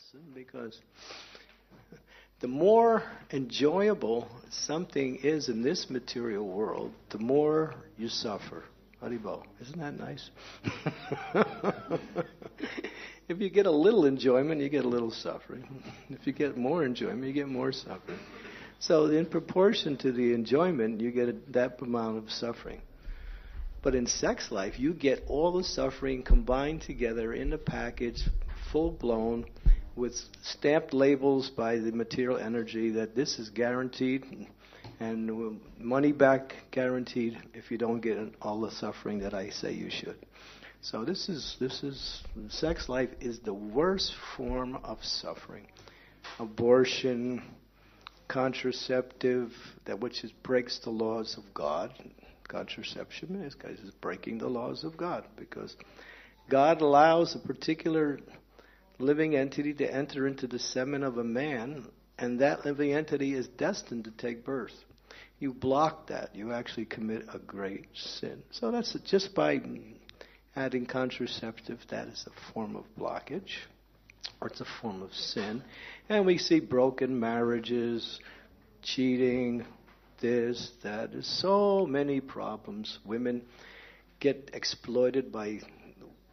lesson, because the more enjoyable something is in this material world, the more you suffer. Haribo, isn't that nice? If you get a little enjoyment, you get a little suffering. If you get more enjoyment, you get more suffering. So in proportion to the enjoyment, you get that amount of suffering. But in sex life, you get all the suffering combined together in a package, full-blown, with stamped labels by the material energy that this is guaranteed and money back guaranteed if you don't get all the suffering that I say you should. So this is sex life is the worst form of suffering. Abortion, contraceptive, that which breaks the laws of God. Contraception is breaking the laws of God, because God allows a particular living entity to enter into the semen of a man, and that living entity is destined to take birth. You block that, you actually commit a great sin. So that's just by adding contraceptive, that is a form of blockage, or it's a form of sin. And we see broken marriages, cheating, this, that. There's so many problems. Women get exploited by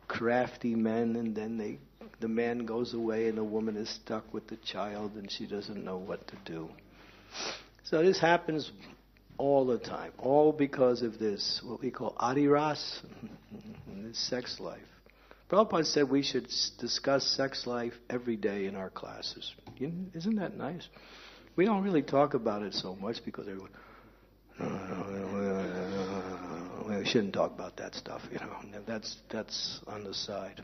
crafty men, and then the man goes away and the woman is stuck with the child and she doesn't know what to do. So this happens all the time, all because of this, what we call adiras, this sex life. Prabhupada said we should discuss sex life every day in our classes. Isn't that nice? We don't really talk about it so much because everyone, we shouldn't talk about that stuff, That's on the side.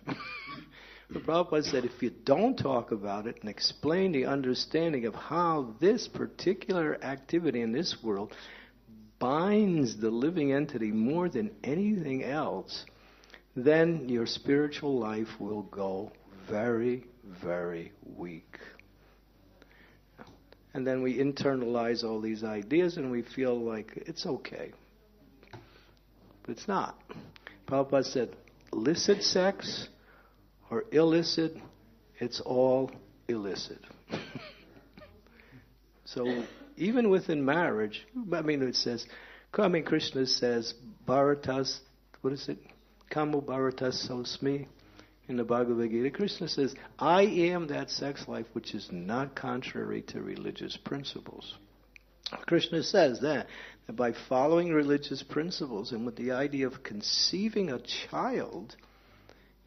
But Prabhupada said if you don't talk about it and explain the understanding of how this particular activity in this world binds the living entity more than anything else, then your spiritual life will go very, very weak. And then we internalize all these ideas and we feel like it's okay. But it's not. Prabhupada said, illicit sex or illicit, it's all illicit. So even within marriage, it says, Krishna says, Bharatas, what is it? Kamo Bharatas Sosmi. In the Bhagavad Gita, Krishna says, I am that sex life which is not contrary to religious principles. Krishna says that by following religious principles and with the idea of conceiving a child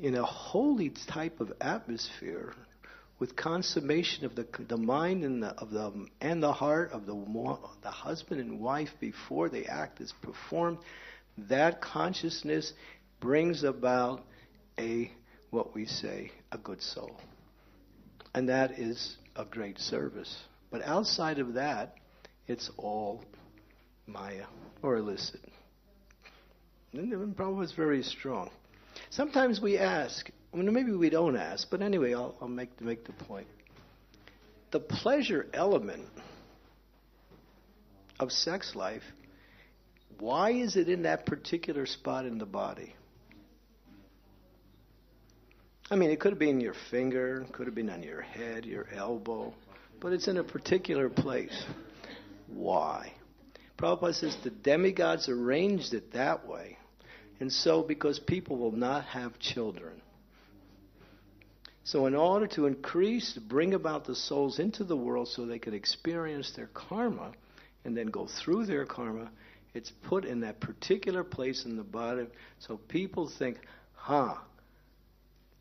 in a holy type of atmosphere, with consummation of the mind and the heart of the husband and wife before the act is performed, that consciousness brings about what we say, a good soul. And that is a great service. But outside of that, it's all Maya, or illicit. And the problem is very strong. Sometimes we ask, maybe we don't ask, but anyway, I'll make the point. The pleasure element of sex life, why is it in that particular spot in the body? It could have been your finger, could have been on your head, your elbow, but it's in a particular place. Why? Prabhupada says the demigods arranged it that way, and so because people will not have children. So in order to bring about the souls into the world so they could experience their karma and then go through their karma, it's put in that particular place in the body so people think,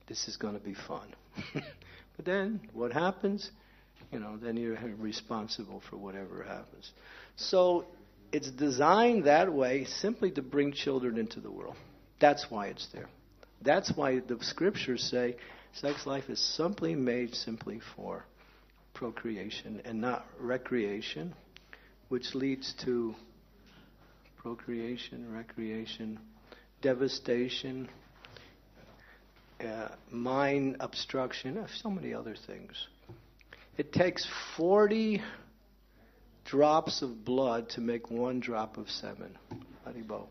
this is going to be fun. But then what happens? Then you're responsible for whatever happens. So it's designed that way simply to bring children into the world. That's why it's there. That's why the scriptures say sex life is simply made for procreation and not recreation, which leads to procreation, recreation, devastation, mind obstruction, so many other things. It takes 40 drops of blood to make 1 drop of semen. Haribo.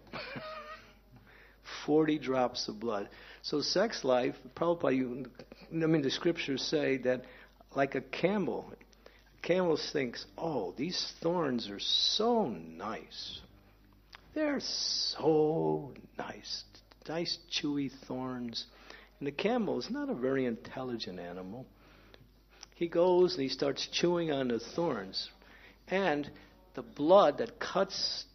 40 drops of blood. So sex life, the scriptures say that like a camel thinks, oh, these thorns are so nice. They're so nice. Nice chewy thorns. And the camel is not a very intelligent animal. He goes and he starts chewing on the thorns. And the blood that comes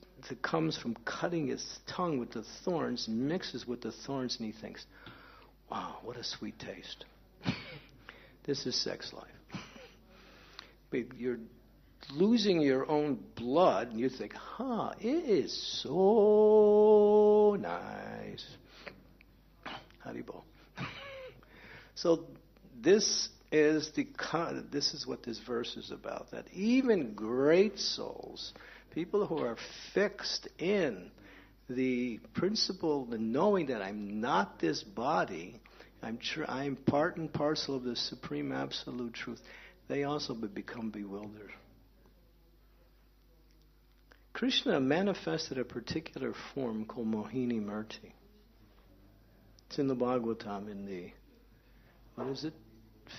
from cutting his tongue with the thorns mixes with the thorns, and he thinks, wow, what a sweet taste. This is sex life. But you're losing your own blood, and you think, it is so nice. Haribol. So this is what this verse is about, that even great souls, people who are fixed in the principle, the knowing that I'm not this body, I'm part and parcel of the supreme absolute truth, they also become bewildered. Krishna manifested a particular form called Mohini Murti. It's in the Bhagavatam in the,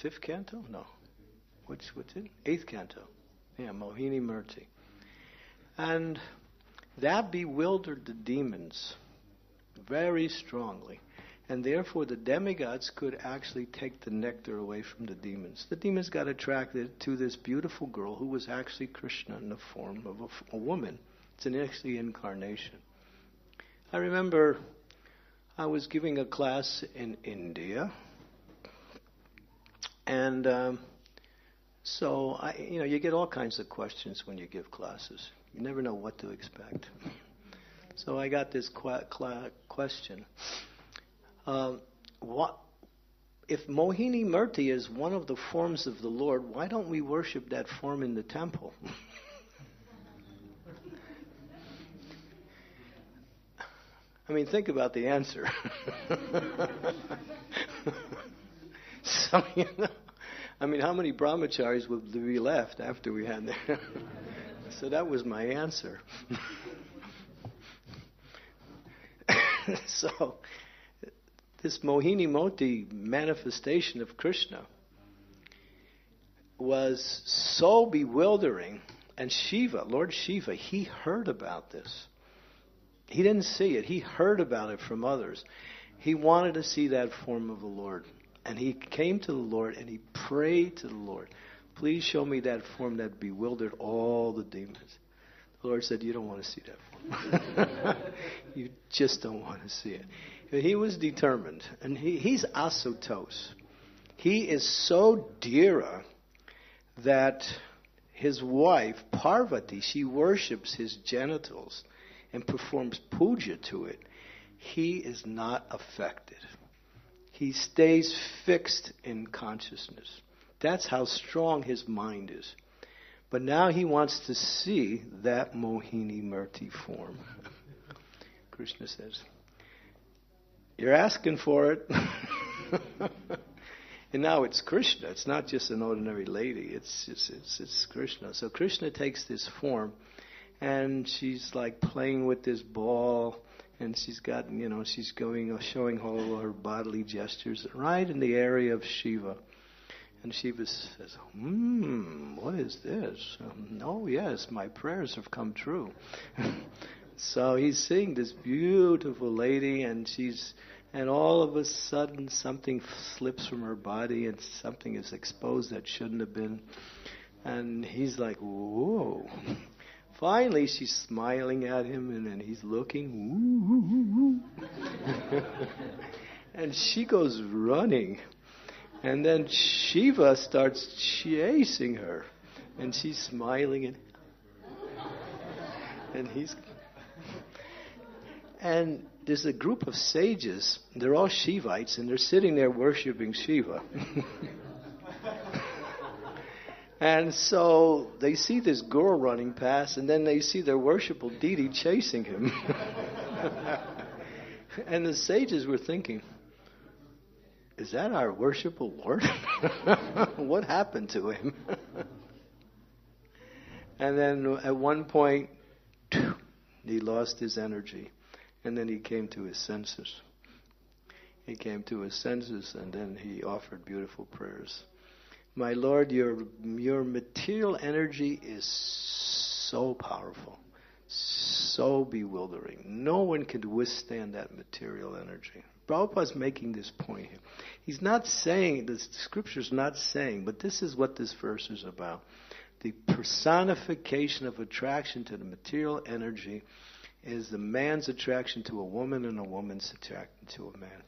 5th canto? No. What's it? 8th canto. Yeah, Mohini Murti. And that bewildered the demons very strongly. And therefore the demigods could actually take the nectar away from the demons. The demons got attracted to this beautiful girl who was actually Krishna in the form of a woman. It's actually an incarnation. I remember I was giving a class in India. And so you get all kinds of questions when you give classes. You never know what to expect. So I got this question. What if Mohini Murti is one of the forms of the Lord, why don't we worship that form in the temple? Think about the answer. So, how many brahmacharis would be left after we had that? So that was my answer. So, this Mohini Murti manifestation of Krishna was so bewildering, and Lord Shiva, he heard about this. He didn't see it. He heard about it from others. He wanted to see that form of the Lord. And he came to the Lord and he prayed to the Lord, please show me that form that bewildered all the demons. The Lord said, you don't want to see that form. You just don't want to see it. But he was determined. And he's asutos. He is so dhira that his wife, Parvati, she worships his genitals and performs puja to it. He is not affected. He stays fixed in consciousness. That's how strong his mind is. But now he wants to see that Mohini Murti form. Krishna says, you're asking for it. And now it's Krishna. It's not just an ordinary lady. It's Krishna. So Krishna takes this form, and she's like playing with this ball. And she's got, she's showing all her bodily gestures right in the area of Shiva. And Shiva says, what is this? Oh, yes, my prayers have come true. So he's seeing this beautiful lady, and all of a sudden something slips from her body, and something is exposed that shouldn't have been. And he's like, whoa. Finally, she's smiling at him, and then he's looking. And she goes running. And then Shiva starts chasing her. And she's smiling. And there's a group of sages. They're all Shivites, and they're sitting there worshiping Shiva. And so they see this girl running past, and then they see their worshipful deity chasing him. And the sages were thinking, is that our worshipful Lord? What happened to him? And then at one point, he lost his energy. And then he came to his senses. He came to his senses, and then he offered beautiful prayers. My Lord, your material energy is so powerful, so bewildering. No one could withstand that material energy. Prabhupada's making this point here. He's not saying, the scripture's not saying, but this is what this verse is about. The personification of attraction to the material energy is the man's attraction to a woman and a woman's attraction to a man.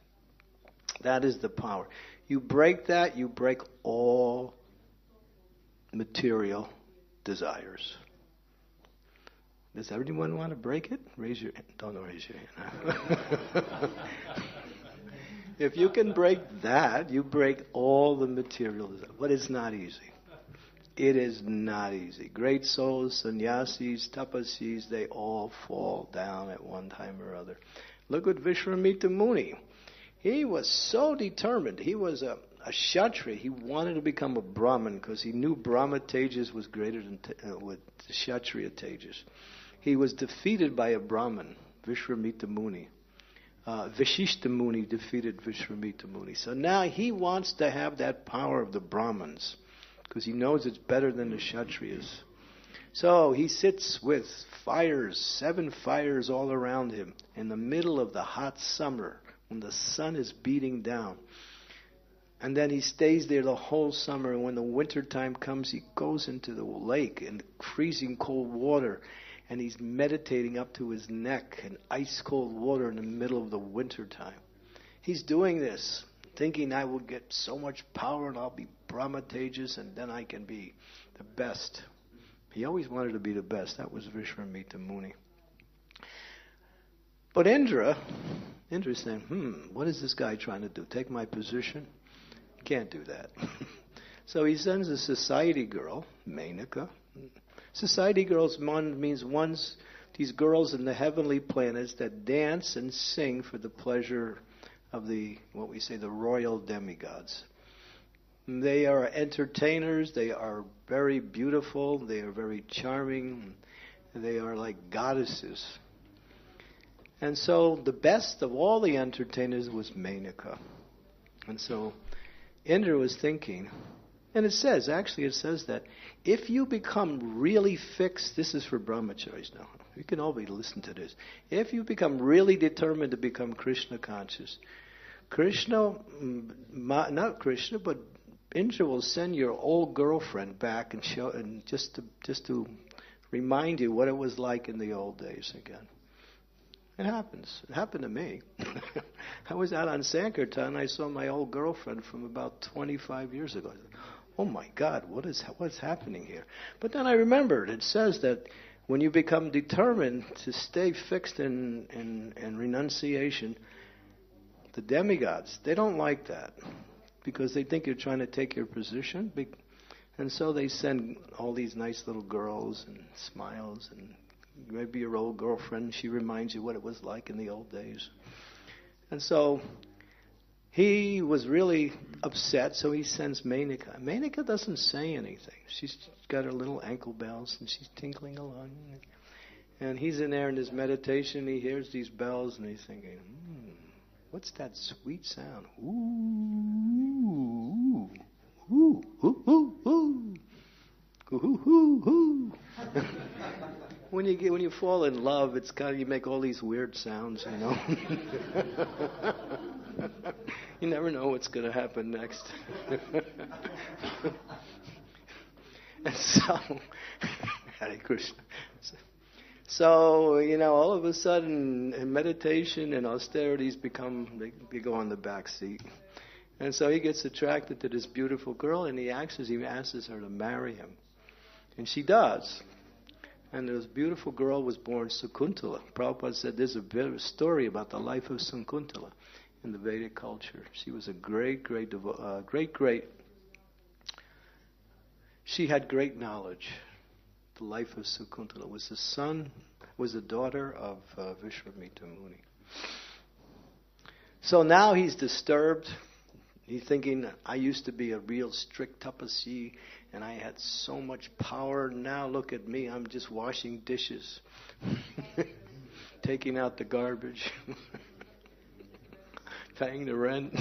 That is the power. You break that, you break all material desires. Does everyone want to break it? Raise your hand. Don't raise your hand. If you can break that, you break all the material desires. But it's not easy. It is not easy. Great souls, sannyasis, tapasis, they all fall down at one time or other. Look at Vishwamitra Muni. He was so determined. He was a Kshatriya. He wanted to become a Brahmin because he knew Brahma Tejas was greater than with Kshatriya Tejas. He was defeated by a Brahmin, Vishwamitra Muni. Vashishta Muni defeated Vishwamitra Muni. So now he wants to have that power of the Brahmins because he knows it's better than the Kshatriyas. So he sits with fires, 7 fires all around him in the middle of the hot summer when the sun is beating down. And then he stays there the whole summer, and when the winter time comes, he goes into the lake in freezing cold water, and he's meditating up to his neck in ice cold water in the middle of the winter time. He's doing this, thinking I will get so much power and I'll be Brahma Tejas and then I can be the best. He always wanted to be the best. That was Vishwamitra Muni. But Indra's saying, what is this guy trying to do? Take my position? He can't do that. So he sends a society girl, Menaka. Society girls means these girls in the heavenly planets that dance and sing for the pleasure of the royal demigods. They are entertainers, they are very beautiful, they are very charming, they are like goddesses. And so the best of all the entertainers was Menaka. And so Indra was thinking, and it says that if you become really fixed, this is for brahmacharis now, you can all listen to this. If you become really determined to become Krishna conscious, not Krishna, but Indra will send your old girlfriend back and show, and just to remind you what it was like in the old days again. It happens. It happened to me. I was out on Sankirtan and I saw my old girlfriend from about 25 years ago. I said, oh my God, what's happening here? But then I remembered, it says that when you become determined to stay fixed in renunciation, the demigods, they don't like that because they think you're trying to take your position. And so they send all these nice little girls and smiles, and maybe your old girlfriend, she reminds you what it was like in the old days. And so he was really upset, so he sends Menaka. Menaka doesn't say anything. She's got her little ankle bells, and she's tinkling along. And he's in there in his meditation, he hears these bells, and he's thinking, what's that sweet sound? Ooh, ooh, ooh, ooh, ooh. Ooh, ooh, ooh. When you fall in love, it's kind of, you make all these weird sounds, you know. You never know what's going to happen next. And so, Hare Krishna. So, all of a sudden, in meditation and austerities they go on the back seat. And so he gets attracted to this beautiful girl, and he asks her to marry him. And she does. And this beautiful girl was born Sakuntala. Prabhupada said there's a bit of a story about the life of Sakuntala in the Vedic culture. She was a great. She had great knowledge. The life of Sakuntala was the daughter of Vishwamitra Muni. So now he's disturbed. He's thinking, I used to be a real strict tapasi, and I had so much power. Now look at me, I'm just washing dishes. taking out the garbage, paying the rent.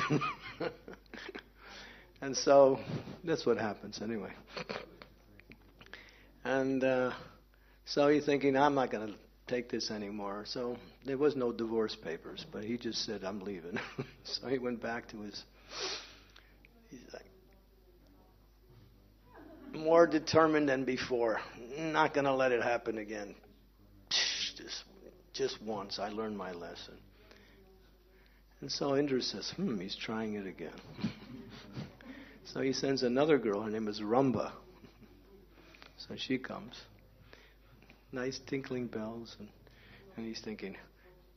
And so that's what happens anyway. And so he's thinking, I'm not going to take this anymore. So there was no divorce papers, but he just said, I'm leaving. So he went back to he's like, more determined than before. Not going to let it happen again. Just once, I learned my lesson. And so Indra says, he's trying it again. So he sends another girl, her name is Rumba. So she comes. Nice tinkling bells. And he's thinking,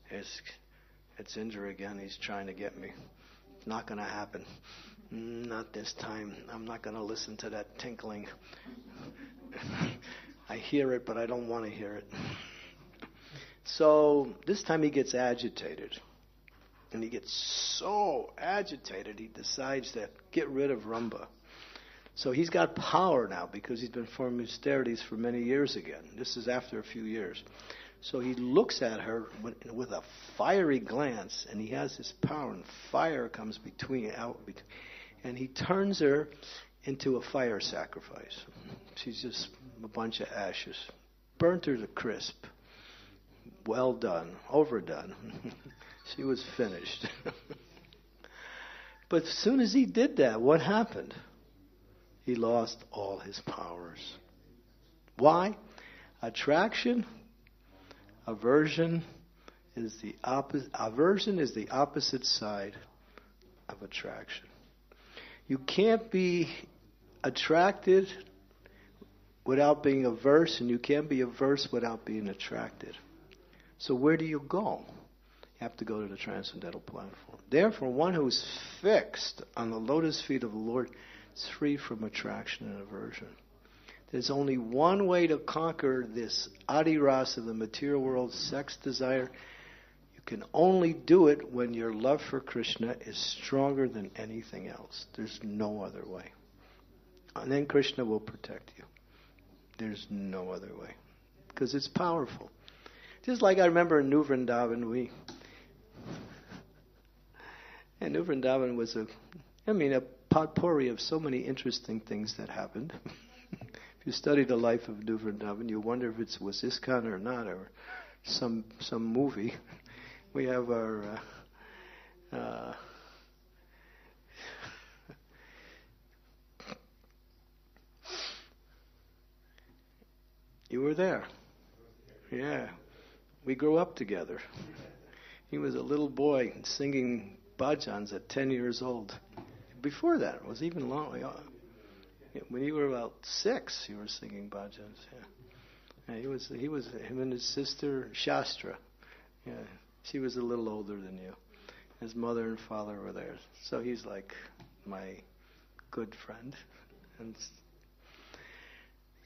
it's Indra again. He's trying to get me. It's not going to happen. Not this time. I'm not going to listen to that tinkling. I hear it, but I don't want to hear it. So this time he gets agitated. And he gets so agitated, he decides to get rid of Rumba. So he's got power now because he's been forming austerities for many years again. This is after a few years. So he looks at her with a fiery glance, and he has his power, and fire comes out, and he turns her into a fire sacrifice. She's just a bunch of ashes. Burnt her to crisp. Well done. Overdone. She was finished. But as soon as he did that, what happened? He lost all his powers. Why? Attraction, aversion is the opposite side of attraction. You can't be attracted without being averse, and you can't be averse without being attracted. So where do you go? You have to go to the transcendental platform. Therefore, one who is fixed on the lotus feet of the Lord is free from attraction and aversion. There's only one way to conquer this adiras of the material world, sex desire. You can only do it when your love for Krishna is stronger than anything else. There's no other way. And then Krishna will protect you. There's no other way. Because it's powerful. Just like I remember in New Vrindavan, and New Vrindavan was a potpourri of so many interesting things that happened. If you study the life of New Vrindavan, you wonder if it was ISKCON or not, or some movie. We have our you were there. Yeah. We grew up together. He was a little boy singing bhajans at 10 years old. Before that, it was even long. When you were about 6, you were singing bhajans. Yeah. He was. Him and his sister Shastra. Yeah, she was a little older than you. His mother and father were there, so he's like my good friend. And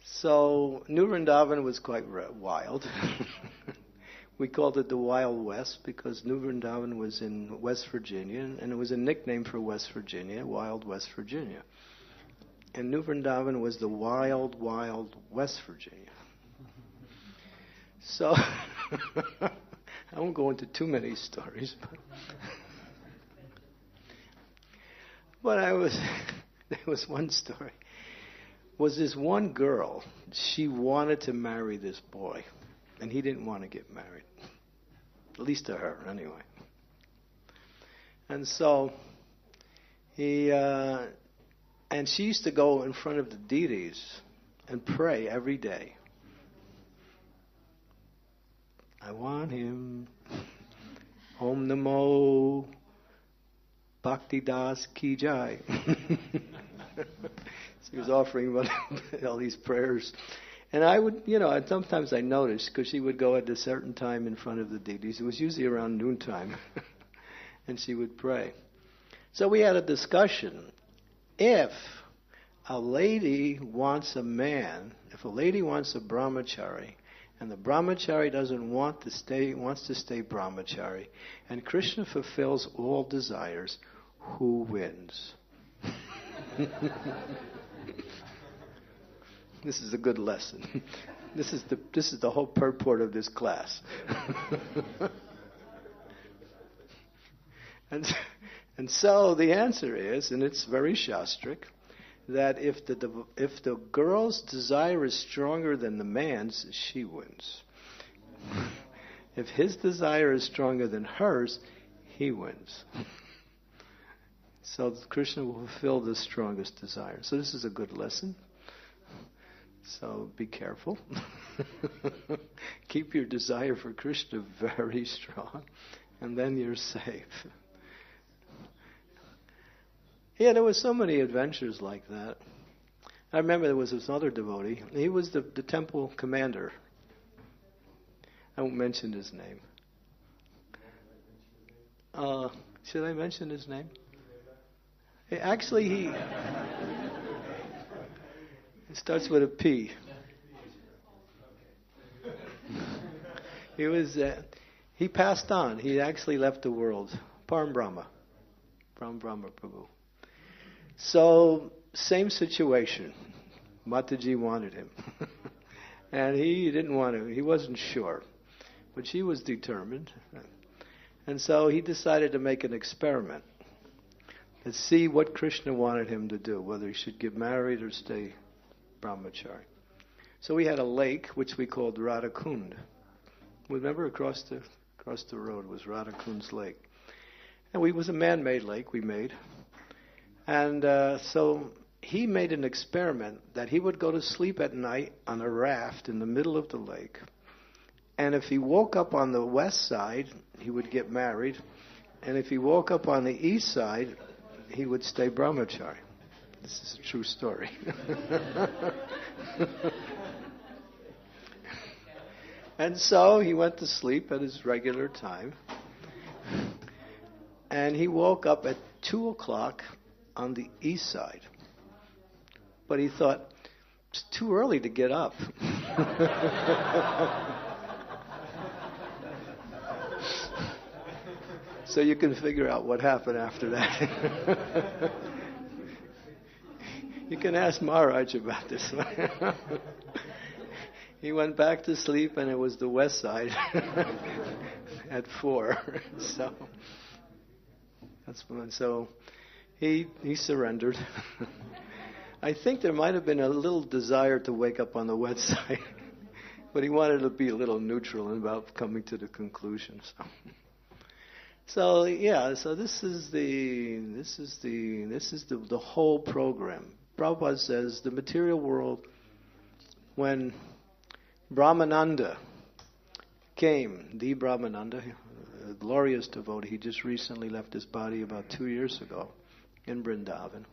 so New Vrindavan was quite wild. We called it the Wild West because New Vrindavan was in West Virginia, and it was a nickname for West Virginia, Wild West Virginia. And New Vrindavan was the Wild, Wild West Virginia. So, I won't go into too many stories, but there was one story. Was this one girl, she wanted to marry this boy. And he didn't want to get married. At least to her, anyway. And so, and she used to go in front of the deities and pray every day. I want him. Om Namo Bhakti Das Ki Jai. She was offering all these prayers. And I would, sometimes I noticed, because she would go at a certain time in front of the deities. It was usually around noontime. And she would pray. So we had a discussion. If a lady wants a man, if a lady wants a brahmachari, and the brahmachari wants to stay brahmachari, and Krishna fulfills all desires, who wins? This is a good lesson. This is the whole purport of this class. And so the answer is, and it's very Shastric, that if the girl's desire is stronger than the man's, she wins. If his desire is stronger than hers, he wins. So Krishna will fulfill the strongest desire. So this is a good lesson. So be careful. Keep your desire for Krishna very strong, and then you're safe. Yeah, there was so many adventures like that. I remember there was this other devotee. He was the temple commander. I won't mention his name. Should I mention his name? Actually, it starts with a P. He passed on. He actually left the world. Param Brahma Prabhu. So, same situation. Mataji wanted him. And he didn't want to. He wasn't sure. But she was determined. And so he decided to make an experiment. To see what Krishna wanted him to do. Whether he should get married or stay brahmachari. So we had a lake, which we called Radhakund. Remember, across the road was Radhakund's lake. And it was a man-made lake we made. And so he made an experiment that he would go to sleep at night on a raft in the middle of the lake. And if he woke up on the west side, he would get married. And if he woke up on the east side, he would stay brahmachari. This is a true story. And so he went to sleep at his regular time. And he woke up at 2 o'clock on the east side. But he thought, it's too early to get up. So you can figure out what happened after that. You can ask Maharaj about this one. He went back to sleep, and it was the west side at 4. So that's when. So he surrendered. I think there might have been a little desire to wake up on the west side, but he wanted to be a little neutral about coming to the conclusion. So this is the whole program. Prabhupada says the material world, when Brahmananda came, the Brahmananda, a glorious devotee, he just recently left his body about 2 years ago in Vrindavan,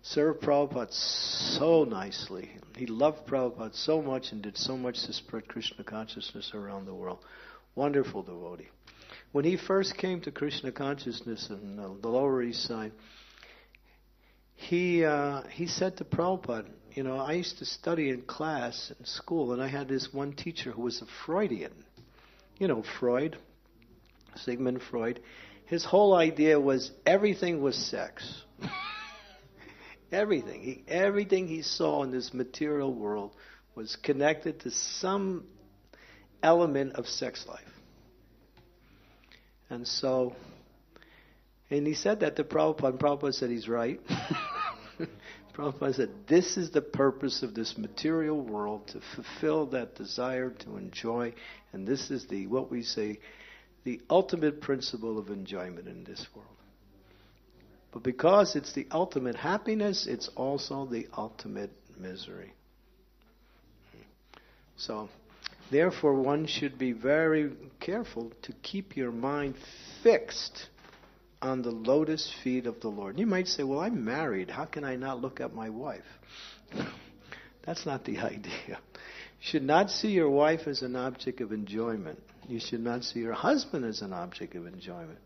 served Prabhupada so nicely. He loved Prabhupada so much and did so much to spread Krishna consciousness around the world. Wonderful devotee. When he first came to Krishna consciousness in the Lower East Side, he said to Prabhupada, I used to study in class in school, and I had this one teacher who was a Freudian. Freud, Sigmund Freud. His whole idea was everything was sex. Everything he saw in this material world was connected to some element of sex life. And he said that to Prabhupada, and Prabhupada said he's right. Prabhupada said, this is the purpose of this material world, to fulfill that desire to enjoy, and this is the ultimate principle of enjoyment in this world. But because it's the ultimate happiness, it's also the ultimate misery. So, therefore, one should be very careful to keep your mind fixed on the lotus feet of the Lord. You might say, well, I'm married. How can I not look at my wife? That's not the idea. You should not see your wife as an object of enjoyment. You should not see your husband as an object of enjoyment.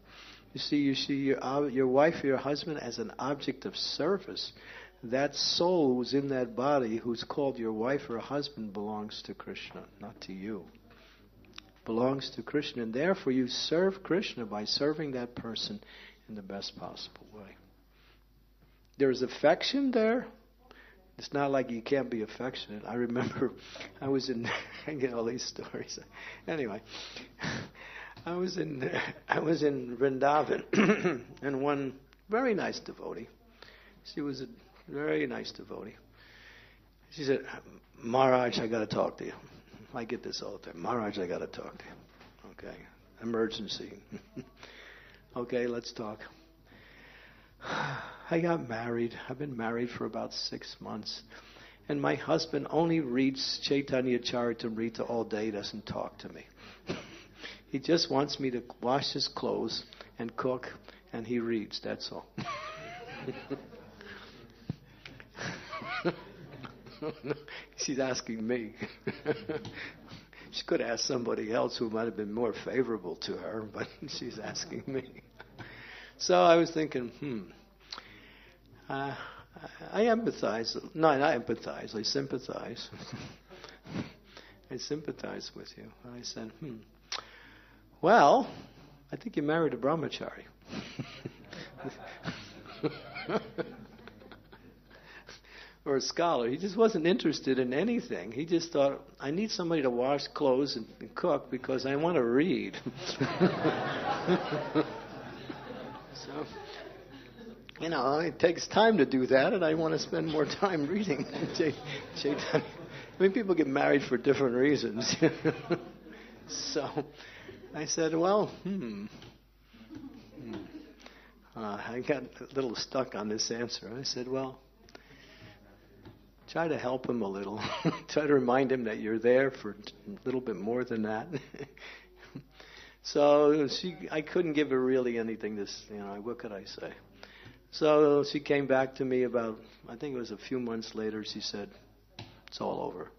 You see your wife or your husband as an object of service. That soul who's in that body, who's called your wife or husband, belongs to Krishna, not to you. Belongs to Krishna, and therefore you serve Krishna by serving that person in the best possible way. There's affection there, It's not like you can't be affectionate. I remember I was in, I get all these stories. Anyway, I was in Vrindavan, and one very nice devotee, she was a very nice devotee. She said, Maharaj, I got to talk to you. I get this all the time. Maharaj, I got to talk to you. Okay, emergency. Okay, let's talk. I got married. I've been married for about 6 months. And my husband only reads Chaitanya Charitamrita all day, doesn't talk to me. He just wants me to wash his clothes and cook, and he reads, that's all. She's asking me. She could ask somebody else who might have been more favorable to her, but she's asking me. So I was thinking, I empathize. No, not empathize. I sympathize. I sympathize with you. I said, well, I think you married a brahmachari. Or a scholar. He just wasn't interested in anything. He just thought, I need somebody to wash clothes and cook because I want to read. So, it takes time to do that, and I want to spend more time reading. I mean, people get married for different reasons. So I said, well, I got a little stuck on this answer. I said, well, try to help him a little. Try to remind him that you're there for a little bit more than that. So I couldn't give her really anything what could I say? So she came back to me about, I think it was a few months later, she said, it's all over.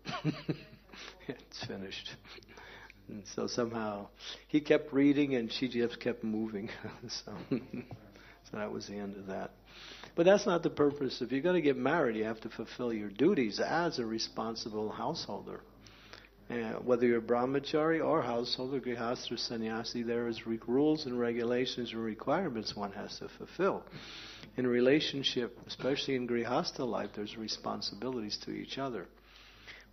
It's finished. And so somehow he kept reading and she just kept moving. So that was the end of that. But that's not the purpose. If you're going to get married, you have to fulfill your duties as a responsible householder. Whether you're a brahmachari or householder, grihastha or sannyasi, there is rules and regulations and requirements one has to fulfill. In relationship, especially in grihastha life, there's responsibilities to each other.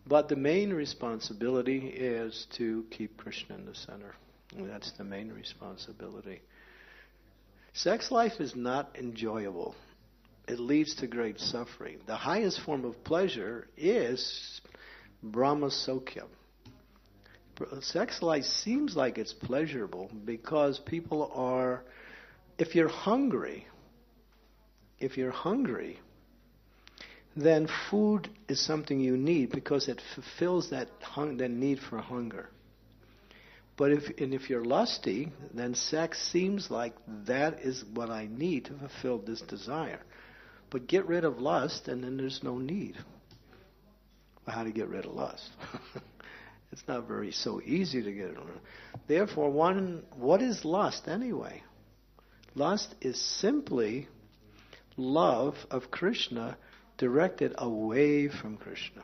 But the main responsibility is to keep Krishna in the center. And that's the main responsibility. Sex life is not enjoyable. It leads to great suffering. The highest form of pleasure is Brahma Sokyam. Sex life seems like it's pleasurable because people are, if you're hungry, then food is something you need because it fulfills that need for hunger. But if you're lusty, then sex seems like that is what I need to fulfill this desire. But get rid of lust and then there's no need. Well, how to get rid of lust? It's not so easy to get rid of it. Therefore, what is lust anyway? Lust is simply love of Krishna directed away from Krishna.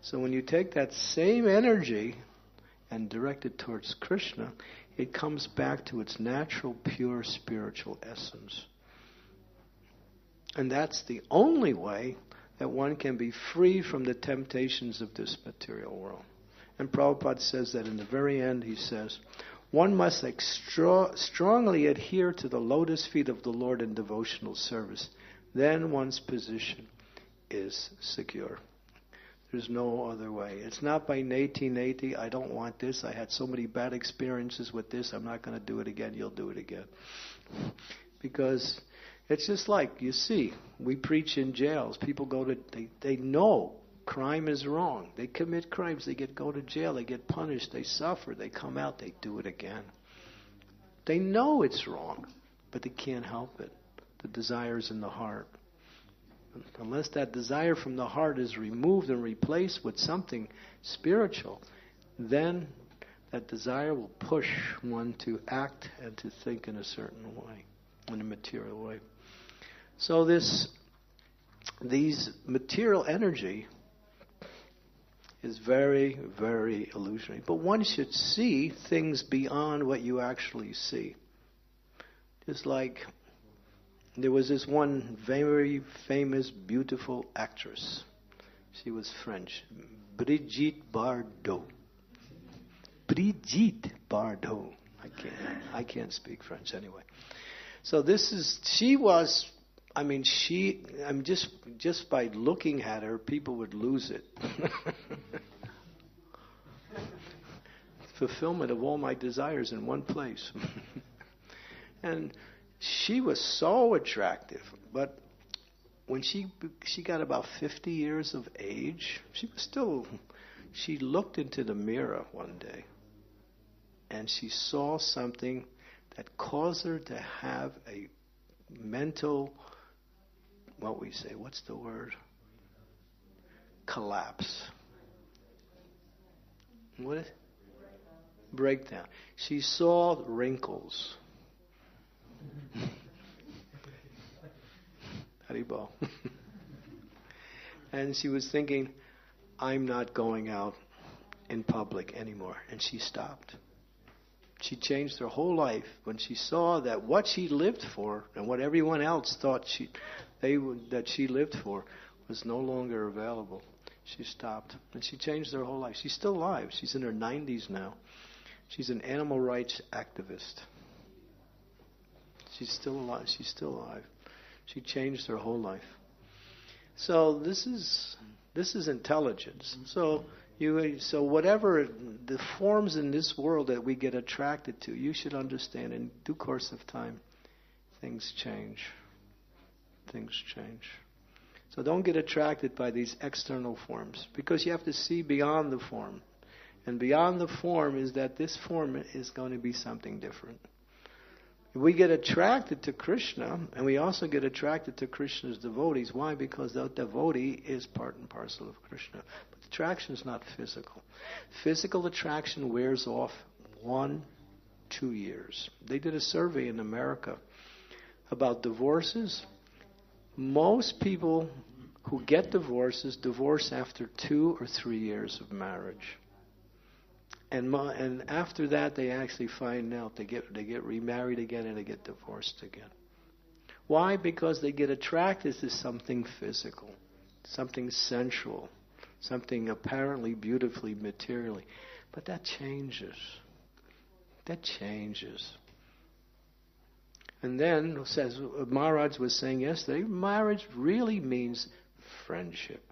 So when you take that same energy and direct it towards Krishna, it comes back to its natural, pure spiritual essence. And that's the only way that one can be free from the temptations of this material world. And Prabhupada says that in the very end, he says, one must strongly adhere to the lotus feet of the Lord in devotional service. Then one's position is secure. There's no other way. It's not by neti, I don't want this. I had so many bad experiences with this. I'm not going to do it again. You'll do it again. Because it's just like, you see, we preach in jails. People they know crime is wrong. They commit crimes. They go to jail. They get punished. They suffer. They come out. They do it again. They know it's wrong, but they can't help it. The desire's in the heart. Unless that desire from the heart is removed and replaced with something spiritual, then that desire will push one to act and to think in a certain way, in a material way. So these material energy is very, very illusionary. But one should see things beyond what you actually see. Just like, There was this one very famous, beautiful actress. She was French. Brigitte Bardot. Brigitte Bardot. I can't speak French anyway. So just by looking at her, people would lose it. Fulfillment of all my desires in one place. And she was so attractive, but when she got about 50 years of age, she looked into the mirror one day, and she saw something that caused her to have a mental, collapse. What is it? Breakdown. She saw wrinkles. Haribo. And she was thinking, I'm not going out in public anymore. And she stopped. She changed her whole life when she saw that what she lived for and what everyone else thought that she lived for was no longer available. She stopped. And she changed her whole life. She's still alive. She's in her 90s now. She's an animal rights activist. She's still alive. She changed her whole life. So this is intelligence. So whatever the forms in this world that we get attracted to, you should understand in due course of time, things change. Things change. So don't get attracted by these external forms, because you have to see beyond the form. And beyond the form is that this form is going to be something different. We get attracted to Krishna, and we also get attracted to Krishna's devotees. Why? Because the devotee is part and parcel of Krishna. But the attraction is not physical. Physical attraction wears off 1-2 years. They did a survey in America about divorces. Most people who get divorces divorce after 2 or 3 years of marriage. And after that, they actually find out they get remarried again and they get divorced again. Why? Because they get attracted to something physical, something sensual, something apparently beautifully materially. But that changes. That changes. And then, as Maharaj was saying yesterday, marriage really means friendship.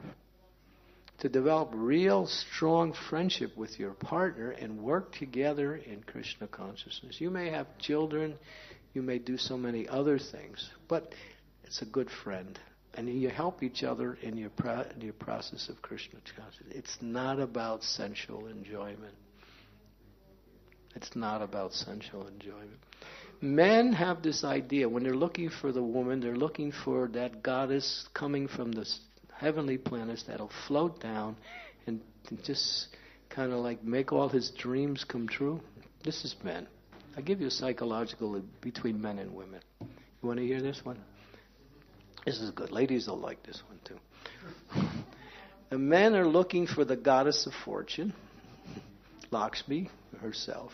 To develop real strong friendship with your partner and work together in Krishna consciousness. You may have children, you may do so many other things, but it's a good friend. And you help each other in your process of Krishna consciousness. It's not about sensual enjoyment. It's not about sensual enjoyment. Men have this idea, when they're looking for the woman, they're looking for that goddess coming from the heavenly planets that'll float down and just kind of like make all his dreams come true. This is men. I give you a psychological between men and women. You want to hear this one? This is good. Ladies will like this one too. The men are looking for the goddess of fortune, Lakshmi herself.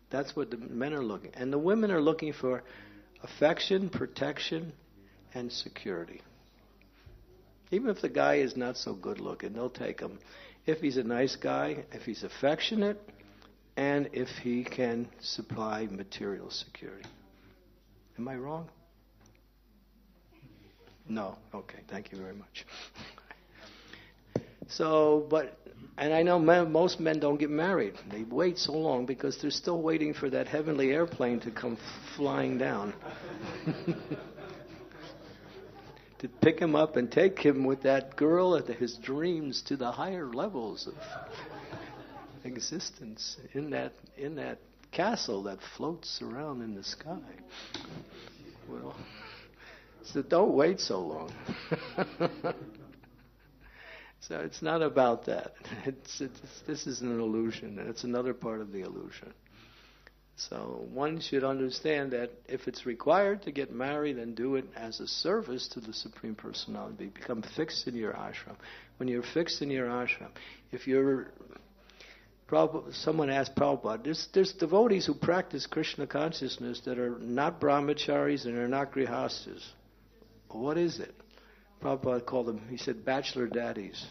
That's what the men are looking. And the women are looking for affection, protection, and security. Even if the guy is not so good looking, they'll take him. If he's a nice guy, if he's affectionate, and if he can supply material security. Am I wrong? No. Okay, thank you very much. And I know most men don't get married. They wait so long because they're still waiting for that heavenly airplane to come flying down. To pick him up and take him with that girl at his dreams to the higher levels of existence in that castle that floats around in the sky. Well, so don't wait so long. So it's not about that. This is an illusion, and it's another part of the illusion. So one should understand that if it's required to get married, then do it as a service to the Supreme Personality. Become fixed in your ashram. When you're fixed in your ashram, if you're Someone asked Prabhupada, there's devotees who practice Krishna consciousness that are not brahmacharis and are not grihastas. What is it? Prabhupada called them, he said, bachelor daddies.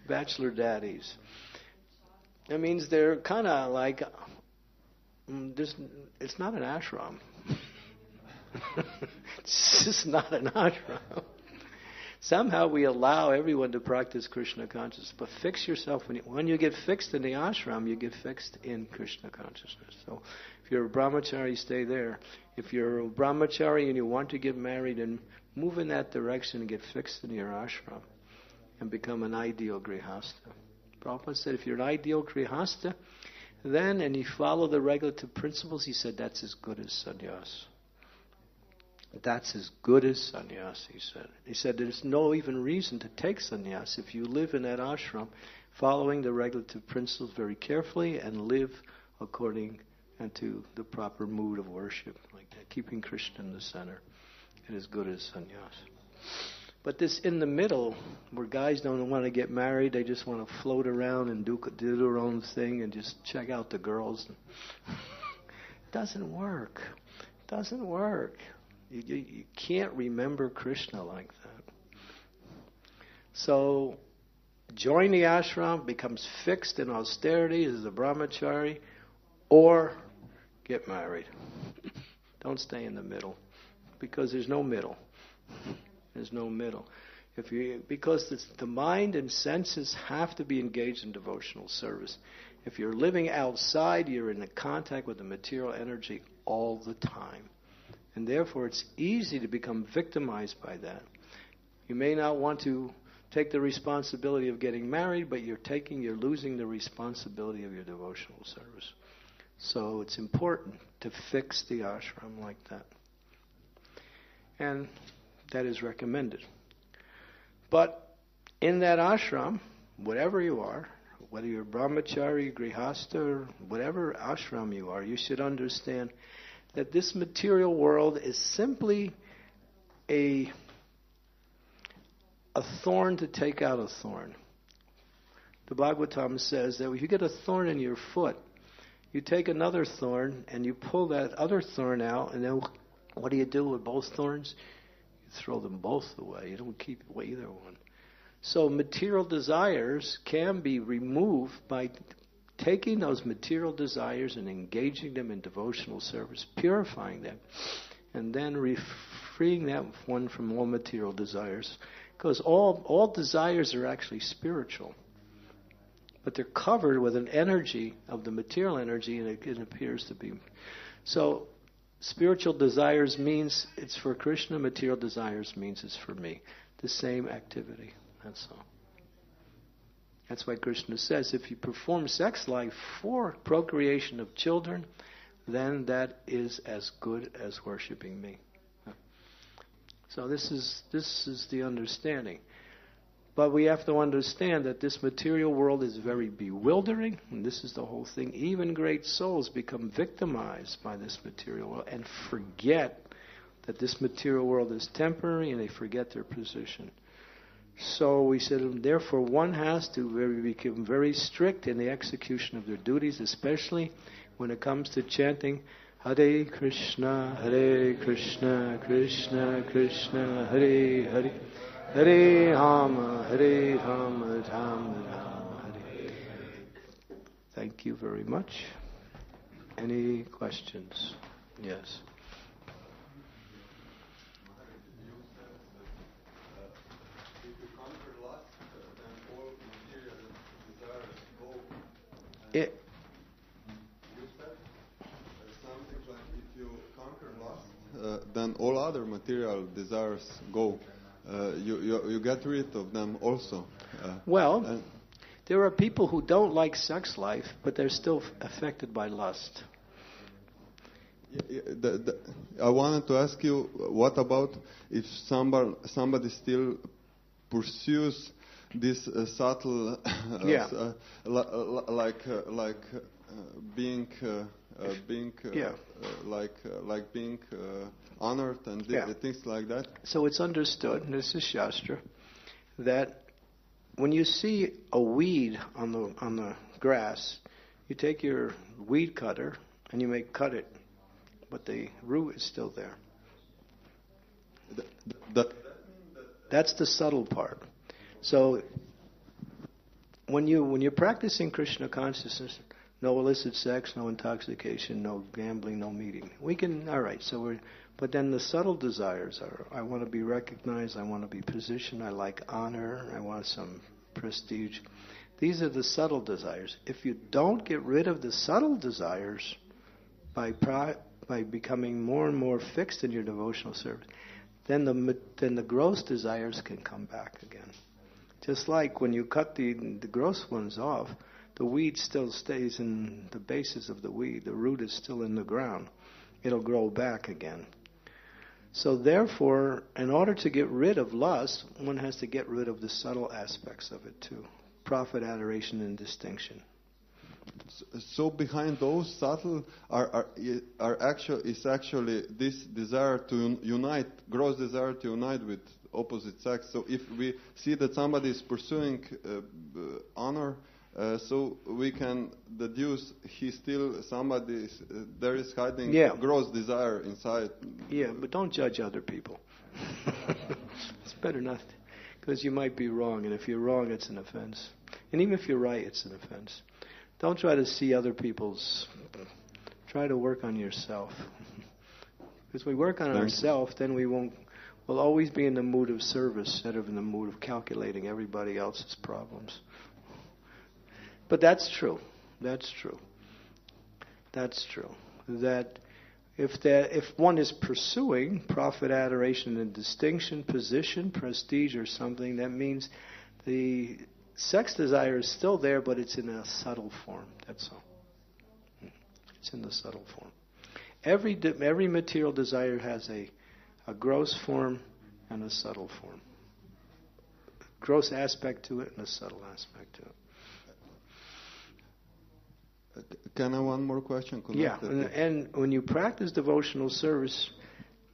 Bachelor daddies. That means they're kind of like, it's not an ashram. It's just not an ashram. Somehow we allow everyone to practice Krishna consciousness, but fix yourself. When you get fixed in the ashram, you get fixed in Krishna consciousness. So if you're a brahmachari, stay there. If you're a brahmachari and you want to get married, then move in that direction and get fixed in your ashram and become an ideal grihasta. Prabhupada said if you're an ideal grihasta, then, and you follow the regulative principles, he said that's as good as sannyas. That's as good as sannyas, he said. He said there's no even reason to take sannyas if you live in that ashram, following the regulative principles very carefully and live according and to the proper mood of worship, like that, keeping Krishna in the center. It is good as sannyas. But this in the middle, where guys don't want to get married, they just want to float around and do their own thing and just check out the girls. Doesn't work. Doesn't work. You can't remember Krishna like that. So, join the ashram, becomes fixed in austerity as a brahmachari, or get married. Don't stay in the middle, because there's no middle. There's no middle. Because the mind and senses have to be engaged in devotional service. If you're living outside, you're in contact with the material energy all the time. And therefore, it's easy to become victimized by that. You may not want to take the responsibility of getting married, but you're losing the responsibility of your devotional service. So it's important to fix the ashram like that. And that is recommended. But in that ashram, whatever you are, whether you're brahmachari, grihastha, or whatever ashram you are, you should understand that this material world is simply a thorn to take out a thorn. The Bhagavatam says that if you get a thorn in your foot, you take another thorn and you pull that other thorn out, and then what do you do with both thorns? You throw them both away. You don't keep either one. So material desires can be removed by taking those material desires and engaging them in devotional service, purifying them, and then freeing that one from all material desires. Because all desires are actually spiritual, but they're covered with an energy of the material energy, and it appears to be. So spiritual desires means it's for Krishna, material desires means it's for me. The same activity, that's all. That's why Krishna says, if you perform sex life for procreation of children, then that is as good as worshiping me. So this is the understanding. But we have to understand that this material world is very bewildering, and this is the whole thing. Even great souls become victimized by this material world and forget that this material world is temporary, and they forget their position. So we said, therefore, one has to become very strict in the execution of their duties, especially when it comes to chanting Hare Krishna, Krishna Krishna, Hare Hare, Hare Rama, Rama Rama, Hare. Thank you very much. Any questions? Yes. You said something like if you conquer lust, then all other material desires go. You get rid of them also. There are people who don't like sex life, but they're still affected by lust. I wanted to ask you, what about if somebody still pursues this subtle, being honored and things like that. So it's understood, and this is Shastra, that when you see a weed on the grass, you take your weed cutter and you may cut it, but the root is still there. That's the subtle part. So when you're practicing Krishna consciousness, no illicit sex, no intoxication, no gambling, no meeting. We can, all right. But then the subtle desires are: I want to be recognized, I want to be positioned, I like honor, I want some prestige. These are the subtle desires. If you don't get rid of the subtle desires by becoming more and more fixed in your devotional service, then the gross desires can come back again. Just like when you cut the gross ones off, the weed still stays in the basis of the weed. The root is still in the ground. It'll grow back again. So therefore, in order to get rid of lust, one has to get rid of the subtle aspects of it too. Profit, adoration, and distinction. So behind those subtle is actually this desire to unite, gross desire to unite with opposite sex. So if we see that somebody is pursuing honor, so we can deduce he's still somebody, there is hiding gross desire inside. Yeah, but don't judge other people. It's better not, because you might be wrong, and if you're wrong, it's an offense. And even if you're right, it's an offense. Don't try to see other people's. Try to work on yourself. Because we work on ourselves, then we'll always be in the mood of service instead of in the mood of calculating everybody else's problems. But that's true. That's true. That's true. That if one is pursuing profit, adoration, and distinction, position, prestige, or something, that means the sex desire is still there, but it's in a subtle form. That's all. It's in the subtle form. Every material desire has a gross form and a subtle form. Gross aspect to it and a subtle aspect to it. Can I one more question? Yeah, and when you practice devotional service,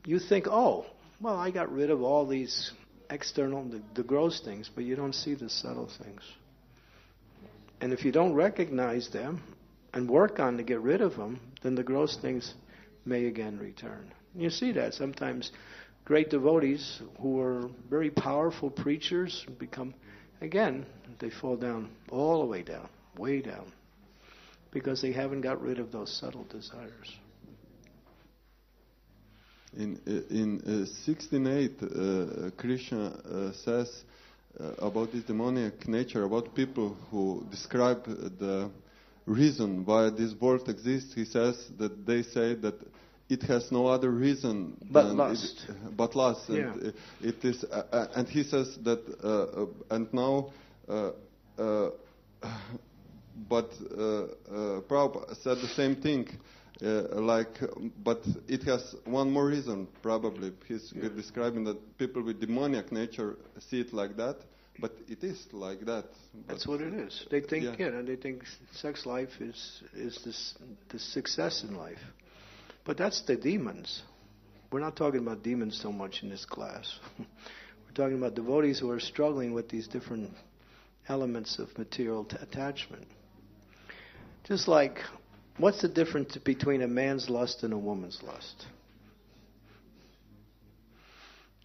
you think, oh, well, I got rid of all these external, the gross things, but you don't see the subtle things. And if you don't recognize them and work on to get rid of them, then the gross things may again return. You see that sometimes great devotees who are very powerful preachers become, again, they fall down, all the way down, way down, because they haven't got rid of those subtle desires. In 16.8, Krishna says about this demoniac nature, about people who describe the reason why this world exists. He says that they say that it has no other reason but lust. But lust. Yeah. And it is, and he says that, and now. But Prabhupada said the same thing, but it has one more reason, probably. He's describing that people with demoniac nature see it like that, but it is like that. That's what it is. They think, they think sex life is the success in life. But that's the demons. We're not talking about demons so much in this class. We're talking about devotees who are struggling with these different elements of material attachment. Just like, what's the difference between a man's lust and a woman's lust?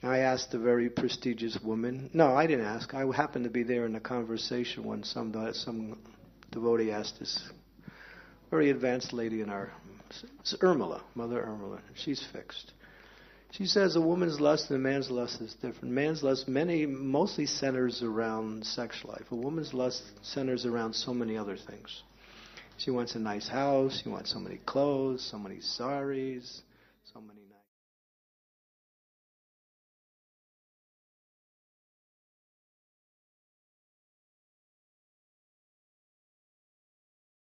I asked a very prestigious woman. No, I didn't ask. I happened to be there in a conversation when some devotee asked this very advanced lady in our... It's Urmila, Mother Urmila. She's fixed. She says a woman's lust and a man's lust is different. Man's lust mostly centers around sex life. A woman's lust centers around so many other things. She wants a nice house. She wants so many clothes, so many saris, so many